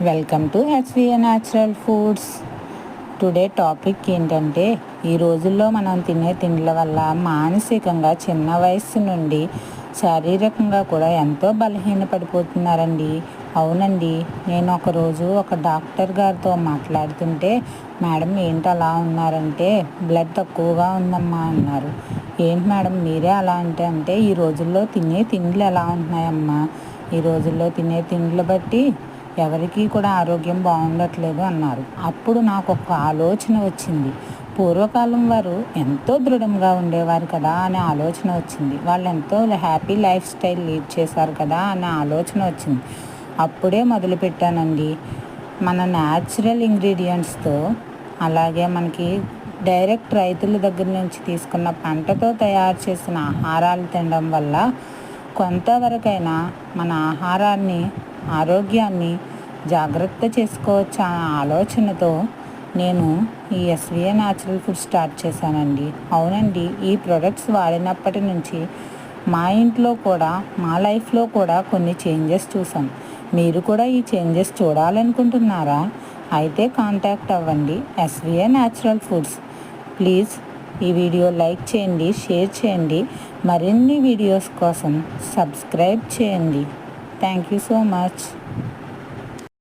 Welcome to HVA natural foods. Today topic ఏంటంటే, ఈ రోజుల్లో మనం తినే తిండ్ల వల్ల మానసికంగా చిన్న వయస్సు నుండి శారీరకంగా కూడా ఎంతో బలహీనపడిపోతున్నారండి. అవునండి, నేను ఒకరోజు ఒక డాక్టర్ గారితో మాట్లాడుతుంటే, మేడం ఏంటి అలా ఉన్నారంటే, బ్లడ్ తక్కువగా ఉందమ్మా అన్నారు. ఏంటి మేడం మీరే అలా అంటే ఈ రోజుల్లో తినే తిండ్లు ఎలా ఉంటున్నాయమ్మా, ఈ రోజుల్లో తినే తిండ్లు బట్టి ఎవరికీ కూడా ఆరోగ్యం బాగుండట్లేదు అన్నారు. అప్పుడు నాకు ఒక ఆలోచన వచ్చింది. పూర్వకాలం వారు ఎంతో దృఢంగా ఉండేవారు కదా అనే ఆలోచన వచ్చింది. వాళ్ళు ఎంతో హ్యాపీ లైఫ్ స్టైల్ లీడ్ చేశారు కదా అనే ఆలోచన వచ్చింది. అప్పుడే మొదలుపెట్టానండి. మన న్యాచురల్ ఇంగ్రీడియంట్స్తో, అలాగే మనకి డైరెక్ట్ రైతుల దగ్గర నుంచి తీసుకున్న పంటతో తయారు చేసిన ఆహారాలు తినడం వల్ల కొంతవరకైనా మన ఆరోగ్యాన్ని జాగ్రత్త చేసుకోవచ్చు అనే ఆలోచనతో నేను ఈ ఎస్విఏ న్యాచురల్ ఫుడ్ స్టార్ట్ చేశానండి. అవునండి, ఈ ప్రొడక్ట్స్ వాడినప్పటి నుంచి మా ఇంట్లో కూడా, మా లైఫ్లో కూడా కొన్ని చేంజెస్ చూసాం. మీరు కూడా ఈ చేంజెస్ చూడాలనుకుంటున్నారా? అయితే కాంటాక్ట్ అవ్వండి ఎస్విఏ న్యాచురల్ ఫుడ్స్. ప్లీజ్ ఈ వీడియో లైక్ చేయండి, షేర్ చేయండి. మరిన్ని వీడియోస్ కోసం సబ్స్క్రైబ్ చేయండి. Thank you so much.